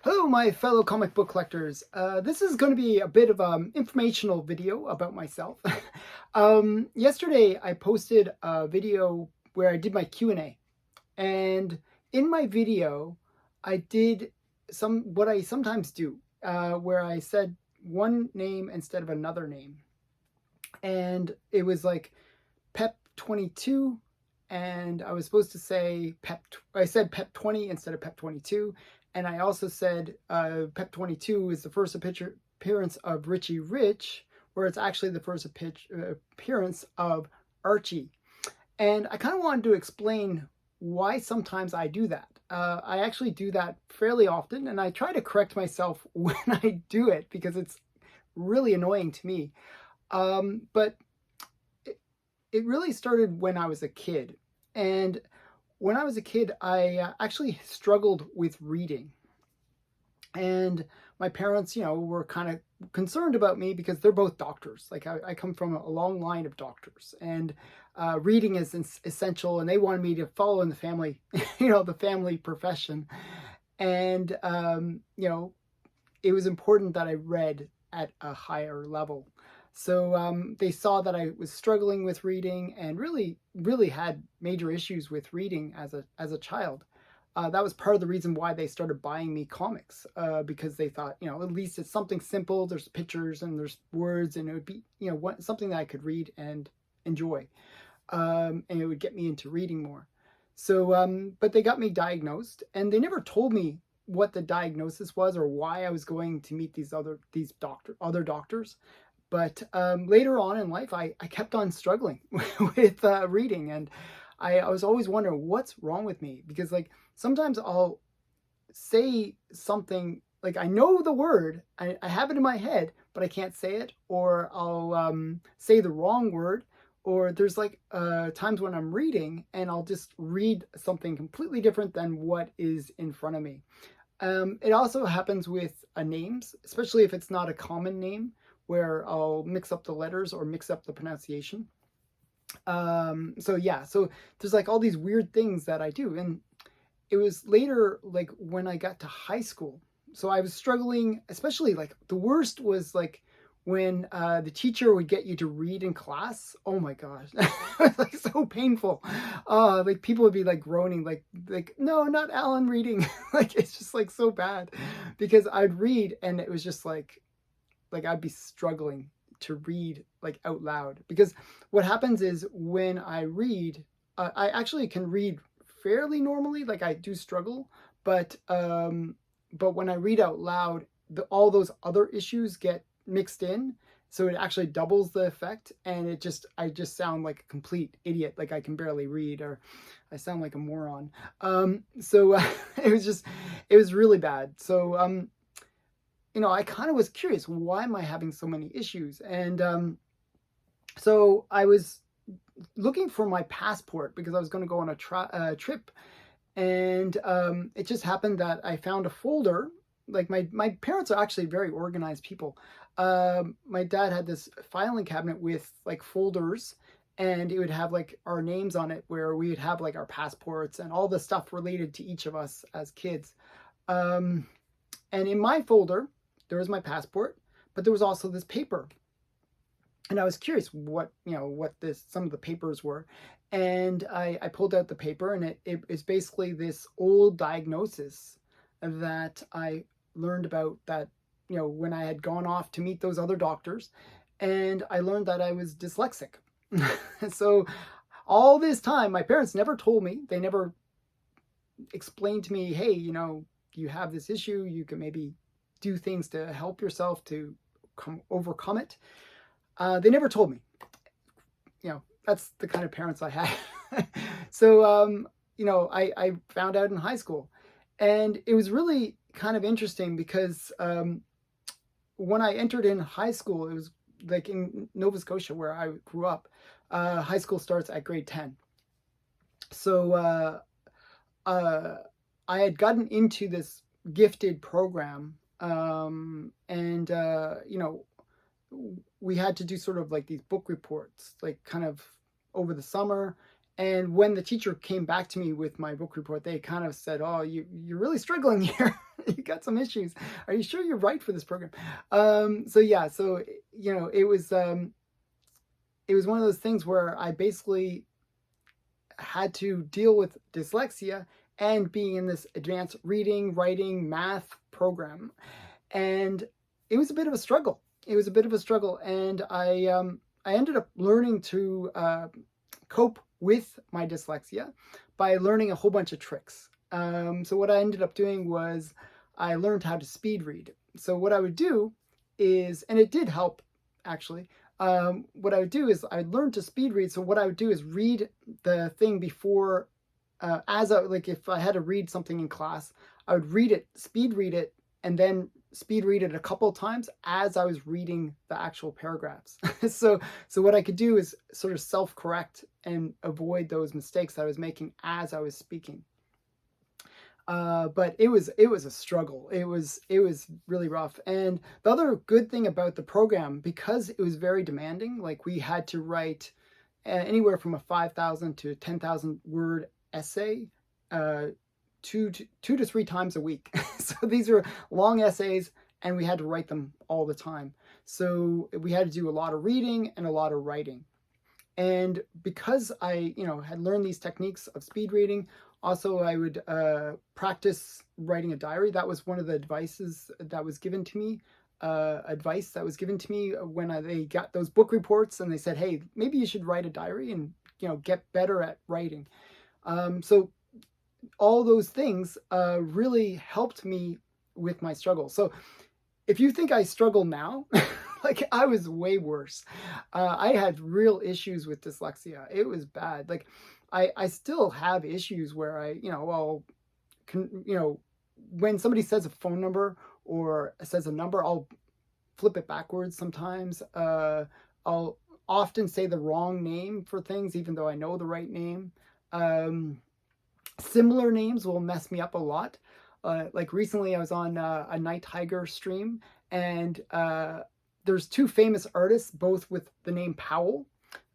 Hello, my fellow comic book collectors. This is going to be a bit of an informational video about myself. Yesterday, I posted a video where I did my Q&A. And in my video, I did what I sometimes do, where I said one name instead of another name. And it was like Pep 22, and I was supposed to say I said Pep 20 instead of Pep 22. And I also said Pep 22 is the first appearance of Richie Rich, where it's actually the first appearance of Archie. And I kind of wanted to explain why sometimes I do that. I actually do that fairly often, and I try to correct myself when I do it because it's really annoying to me. But it really started when I was a kid. And when I was a kid, I actually struggled with reading. And my parents, were kind of concerned about me because they're both doctors. Like I come from a long line of doctors, and reading is essential. And they wanted me to follow in the family, the family profession. And it was important that I read at a higher level. So they saw that I was struggling with reading and really, really had major issues with reading as a child. That was part of the reason why they started buying me comics, because they thought, at least it's something simple. There's pictures and there's words, and it would be, something that I could read and enjoy, and it would get me into reading more. So, but they got me diagnosed, and they never told me what the diagnosis was or why I was going to meet these other doctors. But later on in life, I kept on struggling with reading, and I was always wondering what's wrong with me, because like sometimes I'll say something like I know the word, I have it in my head, but I can't say it, or I'll say the wrong word, or there's like times when I'm reading and I'll just read something completely different than what is in front of me. It also happens with names, especially if it's not a common name, where I'll mix up the letters or mix up the pronunciation. So there's like all these weird things that I do. And it was later, like when I got to high school. So I was struggling, especially like the worst was like when the teacher would get you to read in class. Oh my gosh, it was like so painful. Like people would be like groaning, like no, not Alan reading. Like it's just like so bad, because I'd read and it was just like I'd be struggling to read like out loud, because what happens is when I read, I actually can read fairly normally. Like I do struggle, but when I read out loud, all those other issues get mixed in, so it actually doubles the effect, and I just sound like a complete idiot. Like I can barely read, or I sound like a moron. So it was really bad. So I kind of was curious, why am I having so many issues? And so I was looking for my passport because I was going to go on a trip. And it just happened that I found a folder. Like my parents are actually very organized people. My dad had this filing cabinet with like folders, and it would have like our names on it, where we would have like our passports and all the stuff related to each of us as kids. And in my folder, there was my passport, but there was also this paper. And I was curious what some of the papers were. And I pulled out the paper, and it is basically this old diagnosis that I learned about, that, when I had gone off to meet those other doctors, and I learned that I was dyslexic. So all this time, my parents never told me, they never explained to me, hey, you have this issue, you can maybe do things to help yourself to overcome it. They never told me. That's the kind of parents I had. So, I found out in high school, and it was really kind of interesting because when I entered in high school, it was like in Nova Scotia, where I grew up. High school starts at grade 10. So I had gotten into this gifted program, and we had to do sort of like these book reports, like kind of over the summer, And when the teacher came back to me with my book report, they kind of said, "Oh, you're really struggling here. You got some issues. Are you sure you're right for this program?" So yeah, so you know, it was one of those things where I basically had to deal with dyslexia and being in this advanced reading, writing, math program, and it was a bit of a struggle. It was a bit of a struggle, and I ended up learning to cope with my dyslexia by learning a whole bunch of tricks. So what I ended up doing was I learned how to speed read. So what I would do is, and it did help actually. What I would do is I learned to speed read. So what I would do is read the thing before, like if I had to read something in class, I would read it, speed read it, and then speed read it a couple of times as I was reading the actual paragraphs. so what I could do is sort of self-correct and avoid those mistakes that I was making as I was speaking. But it was a struggle. It was really rough. And the other good thing about the program, because it was very demanding, like we had to write anywhere from a 5,000 to 10,000 word essay, 2 to 3 times a week. So these are long essays, and we had to write them all the time. So we had to do a lot of reading and a lot of writing. And because I, had learned these techniques of speed reading, also I would practice writing a diary. That was one of the advice that was given to me when they got those book reports, and they said, hey, maybe you should write a diary and, get better at writing. So all those things really helped me with my struggle. So if you think I struggle now, like I was way worse. I had real issues with dyslexia. It was bad. Like I still have issues where when somebody says a phone number or says a number, I'll flip it backwards sometimes. I'll often say the wrong name for things, even though I know the right name. Similar names will mess me up a lot. Like recently I was on a Night Tiger stream, and there's 2 famous artists, both with the name Powell.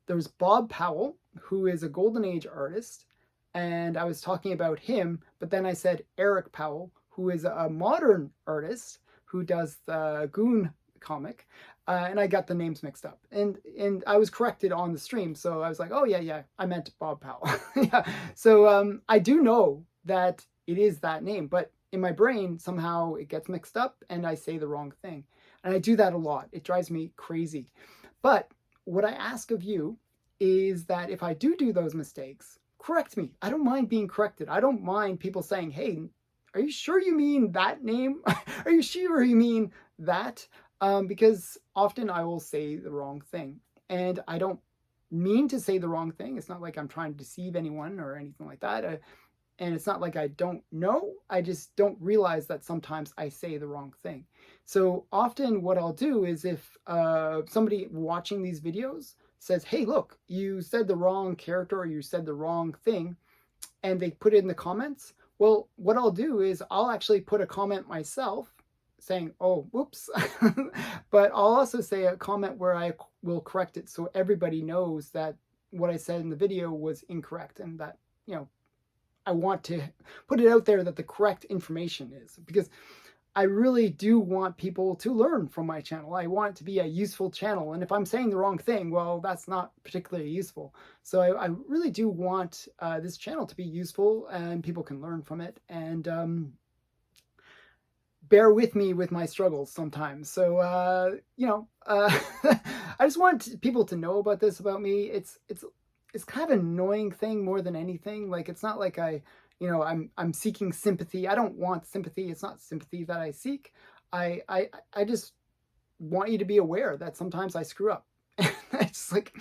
There's Bob Powell, who is a Golden Age artist, and I was talking about him, but then I said Eric Powell, who is a modern artist who does the Goon comic, and I got the names mixed up. And I was corrected on the stream, so I was like, oh yeah, I meant Bob Powell. Yeah. So I do know that it is that name, but in my brain, somehow it gets mixed up and I say the wrong thing. And I do that a lot. It drives me crazy. But what I ask of you is that if I do those mistakes, correct me. I don't mind being corrected. I don't mind people saying, hey, are you sure you mean that name? Are you sure you mean that? Because often I will say the wrong thing. And I don't mean to say the wrong thing. It's not like I'm trying to deceive anyone or anything like that. And it's not like I don't know, I just don't realize that sometimes I say the wrong thing. So often what I'll do is if somebody watching these videos says, hey, look, you said the wrong character or you said the wrong thing, and they put it in the comments, well, what I'll do is I'll actually put a comment myself saying, oh, whoops. But I'll also say a comment where I will correct it so everybody knows that what I said in the video was incorrect, and that, I want to put it out there that the correct information is, because I really do want people to learn from my channel. I want it to be a useful channel. And if I'm saying the wrong thing, well, that's not particularly useful. So I really do want this channel to be useful and people can learn from it. And bear with me with my struggles sometimes. So, I just want people to know about this about me. It's kind of an annoying thing more than anything. Like, it's not like I'm seeking sympathy. I don't want sympathy. It's not sympathy that I seek. I just want you to be aware that sometimes I screw up. It's like,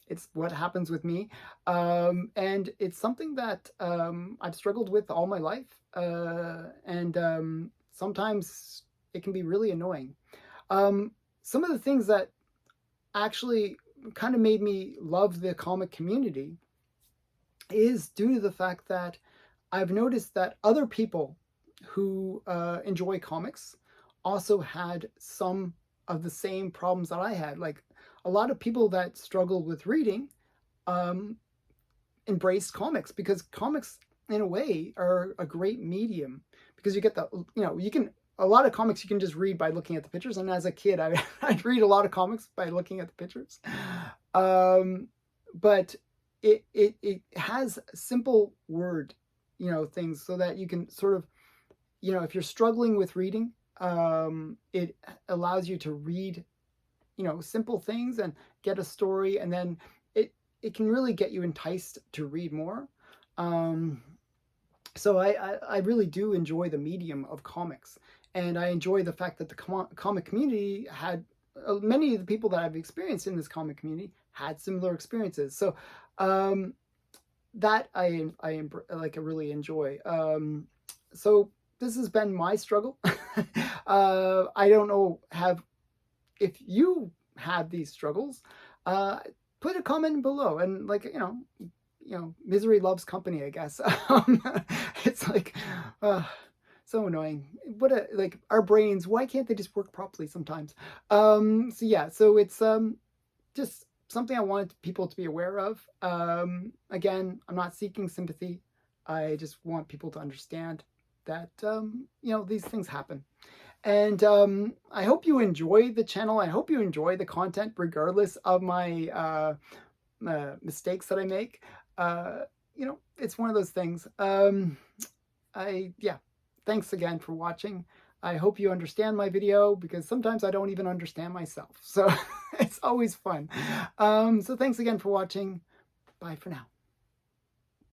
it's what happens with me. And it's something that I've struggled with all my life. And sometimes it can be really annoying. Some of the things that actually kind of made me love the comic community is due to the fact that I've noticed that other people who enjoy comics also had some of the same problems that I had. Like, a lot of people that struggle with reading embraced comics, because comics in a way are a great medium, because you get the, you can, a lot of comics you can just read by looking at the pictures. And as a kid, I'd read a lot of comics by looking at the pictures. But it has simple word, things, so that you can sort of, if you're struggling with reading, it allows you to read, simple things and get a story, and then it can really get you enticed to read more. So I really do enjoy the medium of comics, and I enjoy the fact that the comic community had, many of the people that I've experienced in this comic community had similar experiences. So that I really enjoy. So this has been my struggle. I don't know if you have these struggles. Put a comment below, and misery loves company, I guess. It's like, so annoying. Our brains, why can't they just work properly sometimes? So yeah, so it's just something I wanted people to be aware of. Again, I'm not seeking sympathy. I just want people to understand that, these things happen. And I hope you enjoy the channel. I hope you enjoy the content, regardless of my mistakes that I make. It's one of those things. Thanks again for watching. I hope you understand my video, because sometimes I don't even understand myself. So it's always fun. So thanks again for watching. Bye for now.